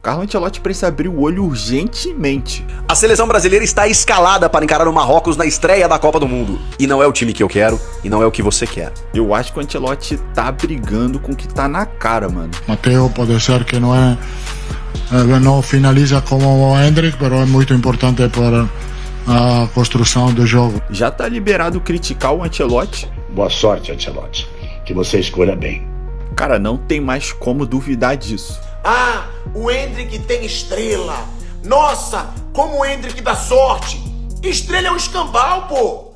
Carlo Ancelotti precisa abrir o olho urgentemente. A seleção brasileira está escalada para encarar o Marrocos na estreia da Copa do Mundo. E não é o time que eu quero, e não é o que você quer. Eu acho que o Ancelotti tá brigando com o que tá na cara, mano. Matteo pode ser que não finaliza como o Endrick, mas é muito importante para a construção do jogo. Já tá liberado criticar o Ancelotti? Boa sorte, Ancelotti. Que você escolha bem. Cara, não tem mais como duvidar disso. Ah, o Endrick tem estrela. Nossa, como o Endrick dá sorte. Estrela é um escambau, pô.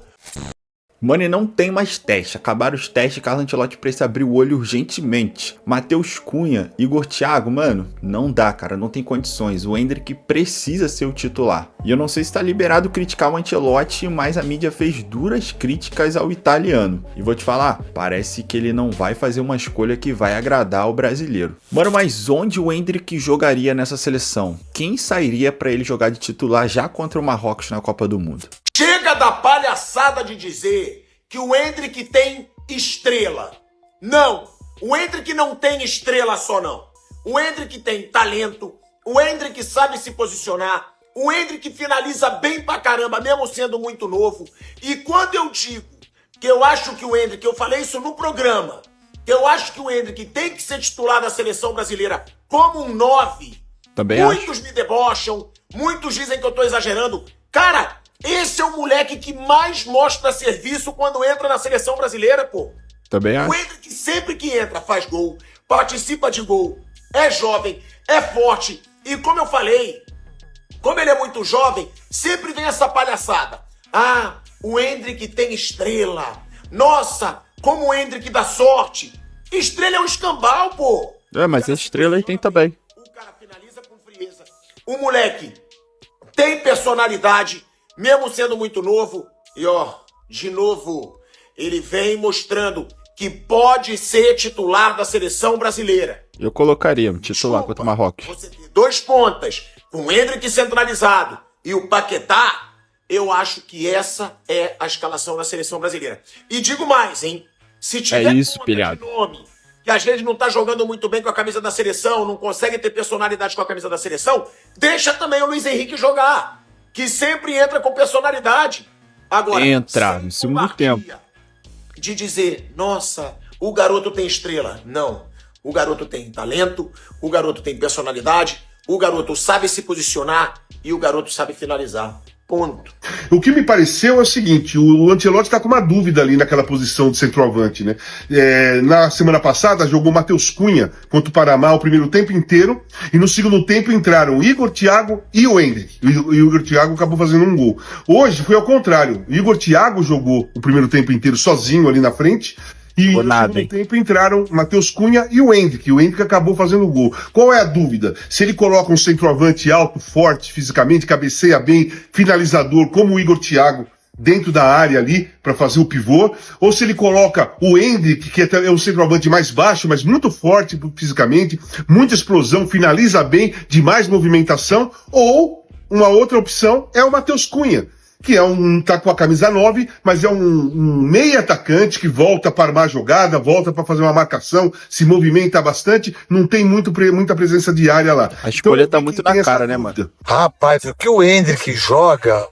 Mano, e não tem mais teste. Acabaram os testes, Carlo Ancelotti precisa abrir o olho urgentemente. Matheus Cunha, Igor Thiago, mano, não dá, cara, não tem condições. O Endrick precisa ser o titular. E eu não sei se tá liberado criticar o Ancelotti, mas a mídia fez duras críticas ao italiano. E vou te falar, parece que ele não vai fazer uma escolha que vai agradar ao brasileiro. Mano, mas onde o Endrick jogaria nessa seleção? Quem sairia pra ele jogar de titular já contra o Marrocos na Copa do Mundo? Chega da palhaçada de dizer que o Endrick tem estrela. Não, o Endrick não tem estrela só não. O Endrick tem talento, o Endrick sabe se posicionar, o Endrick finaliza bem pra caramba, mesmo sendo muito novo. E quando eu digo que eu acho que o Endrick, eu falei isso no programa, que eu acho que o Endrick tem que ser titular da seleção brasileira como um 9. Também muitos me debocham, muitos dizem que eu tô exagerando. Cara, esse é o moleque que mais mostra serviço quando entra na seleção brasileira, pô. Também acho. O Endrick sempre que entra faz gol, participa de gol, é jovem, é forte. E como eu falei, como ele é muito jovem, sempre vem essa palhaçada. Ah, o Endrick tem estrela. Nossa, como o Endrick dá sorte. Estrela é um escambau, pô. É, mas a estrela ele tem também. O cara finaliza com frieza. O moleque tem personalidade, mesmo sendo muito novo. E ó, de novo, ele vem mostrando que pode ser titular da seleção brasileira. Eu colocaria um titular contra o Marrocos. Você ter dois pontas, com o Endrick centralizado e o Paquetá, eu acho que essa é a escalação da seleção brasileira. E digo mais, hein? Se tiver isso, pilhado. nome que às vezes não tá jogando muito bem com a camisa da seleção, não consegue ter personalidade com a camisa da seleção, deixa também o Luiz Henrique jogar, que sempre entra com personalidade. Agora, entra no segundo tempo. De dizer, nossa, o garoto tem estrela. Não. O garoto tem talento, o garoto tem personalidade, o garoto sabe se posicionar e o garoto sabe finalizar. Ponto. O que me pareceu é o seguinte, o Ancelotti está com uma dúvida ali naquela posição de centroavante, né? Na semana passada jogou Matheus Cunha contra o Panamá o primeiro tempo inteiro e no segundo tempo entraram o Igor Thiago e o Endrick. E o Igor Thiago acabou fazendo um gol. Hoje foi ao contrário, o Igor Thiago jogou o primeiro tempo inteiro sozinho ali na frente. E no segundo tempo entraram Matheus Cunha e o Endrick. O Endrick acabou fazendo o gol. Qual é a dúvida? Se ele coloca um centroavante alto, forte, fisicamente, cabeceia bem, finalizador, como o Igor Thiago, dentro da área ali, para fazer o pivô, ou se ele coloca o Endrick, que é um centroavante mais baixo, mas muito forte fisicamente, muita explosão, finaliza bem, de mais movimentação, ou uma outra opção é o Matheus Cunha, que tá com a camisa 9, mas é um meio atacante que volta para armar a jogada, volta para fazer uma marcação, se movimenta bastante, não tem muita presença de área lá. A escolha então, tá muito na cara, né, mano? Rapaz, o que o Endrick joga,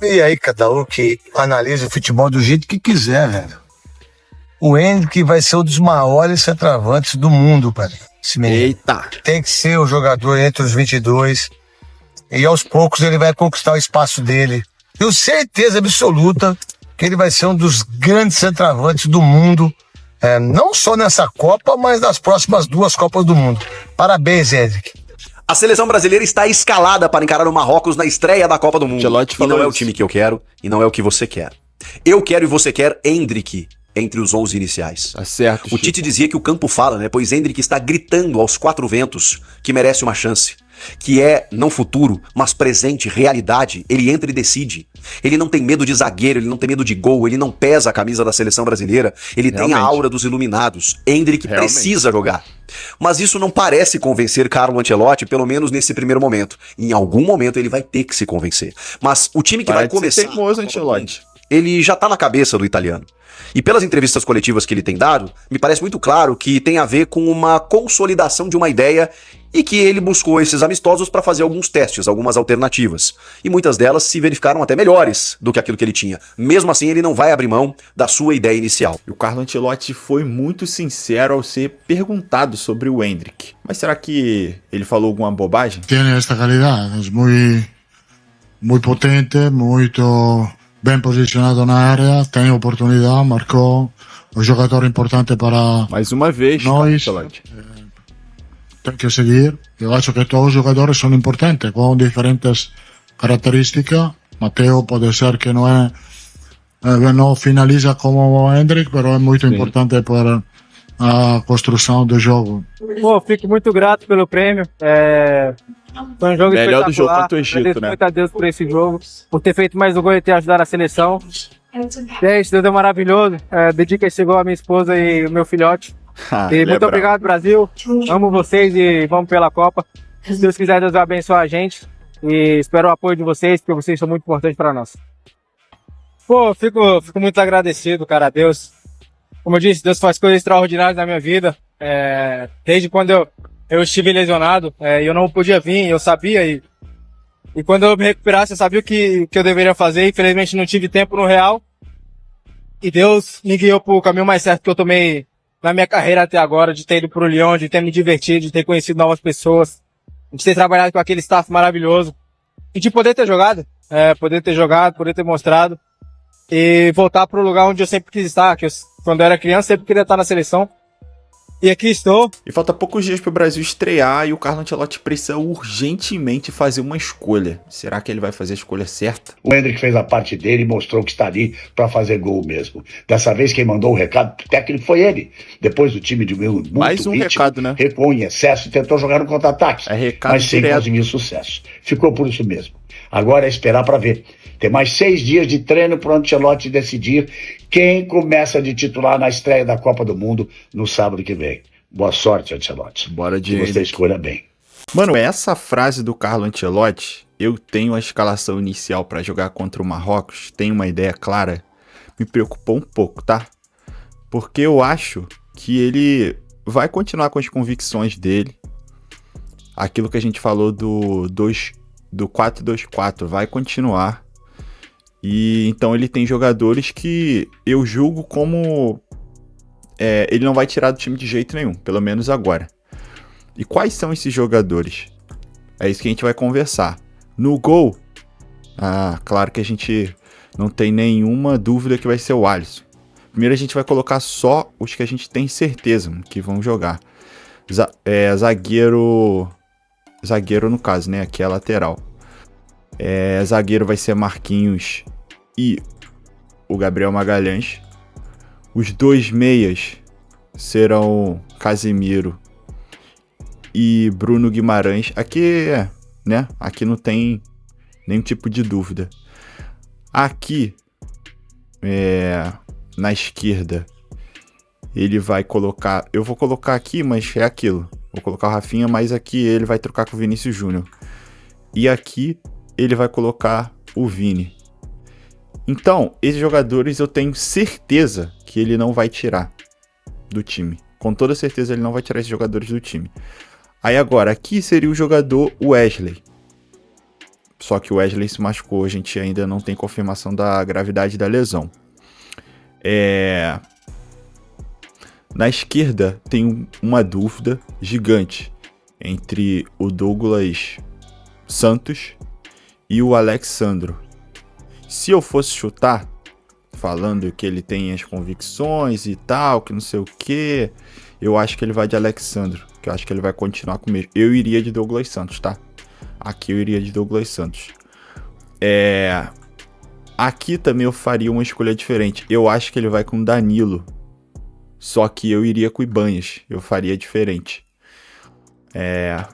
e aí cada um que analisa o futebol do jeito que quiser, velho. O Endrick vai ser um dos maiores centroavantes do mundo, cara. Eita! Tem que ser o jogador entre os 22. E aos poucos ele vai conquistar o espaço dele. Tenho certeza absoluta que ele vai ser um dos grandes centroavantes do mundo. Não só nessa Copa, mas nas próximas 2 Copas do Mundo. Parabéns, Endrick. A seleção brasileira está escalada para encarar o Marrocos na estreia da Copa do Mundo. E não é o time que eu quero, e não é o que você quer. Eu quero e você quer Endrick entre os 11 iniciais. Tá certo, o Tite dizia que o campo fala, né? Pois Endrick está gritando aos 4 ventos que merece uma chance. Que é, não futuro, mas presente, realidade. Ele entra e decide. Ele não tem medo de zagueiro, ele não tem medo de gol, ele não pesa a camisa da seleção brasileira. Ele tem a aura dos iluminados. Endrick precisa jogar. Mas isso não parece convencer Carlo Ancelotti, pelo menos nesse primeiro momento. Em algum momento ele vai ter que se convencer. Mas o time que vai começar... teimoso, Ancelotti. Ele já tá na cabeça do italiano. E pelas entrevistas coletivas que ele tem dado, me parece muito claro que tem a ver com uma consolidação de uma ideia e que ele buscou esses amistosos para fazer alguns testes, algumas alternativas. E muitas delas se verificaram até melhores do que aquilo que ele tinha. Mesmo assim, ele não vai abrir mão da sua ideia inicial. E o Carlo Ancelotti foi muito sincero ao ser perguntado sobre o Endrick. Mas será que ele falou alguma bobagem? Tiene esta calidad, es muy potente, muito bem posicionado na área, tem oportunidade, marcou, um jogador importante para Mais uma vez, Carlo nós. Ancelotti. Tem que seguir. Eu acho que todos os jogadores são importantes, com diferentes características. Mateo pode ser que não finaliza como o Endrick, mas é muito importante para a construção do jogo. Pô, fico muito grato pelo prêmio. Foi um jogo Melhor do jogo espetacular. contra o Egito, Agradeço né? muito a Deus por esse jogo, por ter feito mais um gol e ter ajudado a seleção. Esse Deus é maravilhoso. Dedico esse gol à minha esposa e ao meu filhote. Ah, E ele é muito bravo. obrigado, Brasil. Amo vocês e vamos pela Copa. Se Deus quiser, Deus vai abençoar a gente. E espero o apoio de vocês, porque vocês são muito importantes para nós. Pô, fico muito agradecido, cara, a Deus. Como eu disse, Deus faz coisas extraordinárias na minha vida. Desde quando eu estive lesionado, eu não podia vir, eu sabia. E quando eu me recuperasse, eu sabia o que eu deveria fazer. Infelizmente, não tive tempo no Real. E Deus me guiou pro caminho mais certo que eu tomei na minha carreira até agora, de ter ido pro Lyon, de ter me divertido, de ter conhecido novas pessoas, de ter trabalhado com aquele staff maravilhoso e de poder ter jogado, poder ter mostrado e voltar pro lugar onde eu sempre quis estar, quando eu era criança sempre queria estar na seleção. E aqui estou. E falta poucos dias para o Brasil estrear e o Carlo Ancelotti precisa urgentemente fazer uma escolha. Será que ele vai fazer a escolha certa? O Endrick fez a parte dele e mostrou que está ali para fazer gol mesmo. Dessa vez quem mandou o recado técnico foi ele. Depois do time de muito Mais um ritmo, recado, né? recuou em excesso e tentou jogar no contra-ataque. É recado mas sem direto. conseguir sucesso. Ficou por isso mesmo. Agora é esperar para ver. Tem mais 6 dias de treino para o Ancelotti decidir quem começa de titular na estreia da Copa do Mundo no sábado que vem. Boa sorte, Ancelotti. Bora de Que você Endrick. escolha bem. Mano, essa frase do Carlo Ancelotti, eu tenho a escalação inicial para jogar contra o Marrocos, tenho uma ideia clara, me preocupou um pouco, tá? Porque eu acho que ele vai continuar com as convicções dele. Aquilo que a gente falou do 4-2-4 vai continuar. E então ele tem jogadores que eu julgo como ele não vai tirar do time de jeito nenhum, pelo menos agora. E quais são esses jogadores? É isso que a gente vai conversar. No gol, claro que a gente não tem nenhuma dúvida que vai ser o Alisson. Primeiro a gente vai colocar só os que a gente tem certeza que vão jogar. Zagueiro no caso, né? Aqui é a lateral. Zagueiro vai ser Marquinhos e o Gabriel Magalhães. Os dois meias serão Casemiro e Bruno Guimarães. Aqui né? Aqui não tem nenhum tipo de dúvida. Aqui, na esquerda, ele vai colocar... Eu vou colocar aqui, mas é aquilo. Vou colocar o Rafinha, mas aqui ele vai trocar com o Vinícius Júnior. E aqui ele vai colocar o Vini. Então, esses jogadores eu tenho certeza que ele não vai tirar do time. Com toda certeza ele não vai tirar esses jogadores do time. Aí agora, aqui seria o jogador Wesley. Só que o Wesley se machucou, a gente ainda não tem confirmação da gravidade da lesão. Na esquerda tem uma dúvida gigante entre o Douglas Santos e o Alexandro. Se eu fosse chutar, falando que ele tem as convicções e tal, que não sei o que, eu acho que ele vai de Alexandro, que eu acho que ele vai continuar com o mesmo. Eu iria de Douglas Santos, tá? Aqui eu iria de Douglas Santos. Aqui também eu faria uma escolha diferente. Eu acho que ele vai com Danilo, só que eu iria com Ibanhas, eu faria diferente.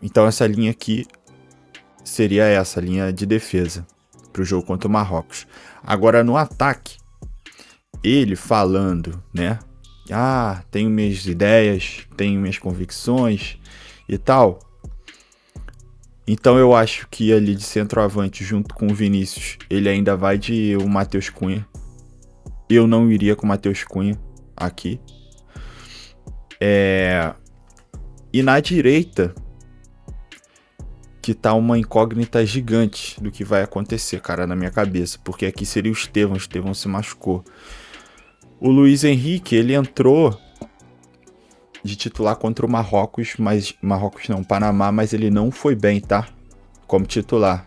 Então essa linha aqui seria essa linha de defesa para o jogo contra o Marrocos. Agora no ataque, ele falando, né? Tenho minhas ideias, tenho minhas convicções e tal. Então eu acho que ali de centroavante junto com o Vinícius, ele ainda vai de o Matheus Cunha. Eu não iria com o Matheus Cunha aqui. E na direita, que tá uma incógnita gigante do que vai acontecer, cara, na minha cabeça. Porque aqui seria o Estevão se machucou. O Luiz Henrique, ele entrou de titular contra o Marrocos, Panamá, mas ele não foi bem, tá? Como titular.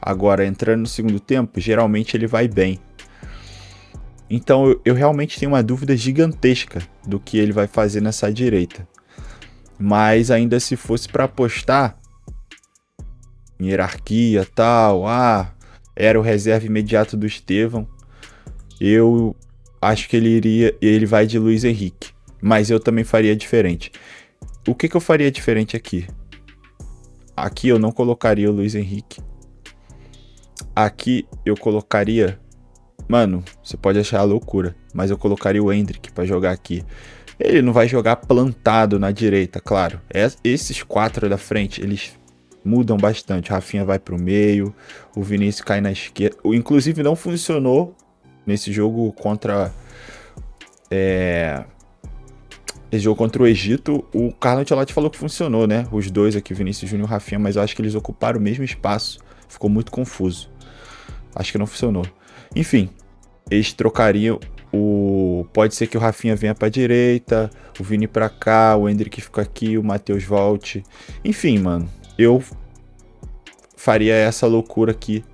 Agora, entrando no segundo tempo, geralmente ele vai bem. Então, eu realmente tenho uma dúvida gigantesca do que ele vai fazer nessa direita. Mas ainda se fosse para apostar em hierarquia e tal, era o reserva imediato do Estevão, eu acho que ele vai de Luiz Henrique. Mas eu também faria diferente. O que eu faria diferente aqui? Aqui eu não colocaria o Luiz Henrique. Aqui eu colocaria... Mano, você pode achar loucura, mas eu colocaria o Endrick pra jogar aqui. Ele não vai jogar plantado na direita, claro. Esses 4 da frente, eles mudam bastante. O Rafinha vai pro meio, o Vinícius cai na esquerda. Inclusive não funcionou nesse jogo contra... Esse jogo contra o Egito, o Carlo Ancelotti falou que funcionou, né? Os dois aqui, Vinícius Júnior e Rafinha, mas eu acho que eles ocuparam o mesmo espaço. Ficou muito confuso. Acho que não funcionou. Enfim, eles trocariam pode ser que o Rafinha venha pra direita, o Vini pra cá, o Endrick fica aqui, o Matheus volte. Enfim, mano, eu faria essa loucura aqui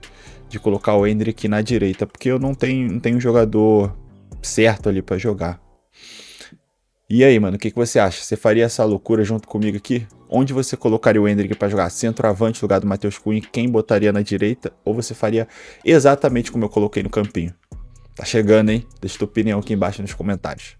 de colocar o Endrick na direita, porque eu não tenho um jogador certo ali pra jogar. E aí, mano, o que você acha? Você faria essa loucura junto comigo aqui? Onde você colocaria o Endrick pra jogar? Centroavante no lugar do Matheus Cunha? Quem botaria na direita? Ou você faria exatamente como eu coloquei no campinho? Tá chegando, hein? Deixa tua opinião aqui embaixo nos comentários.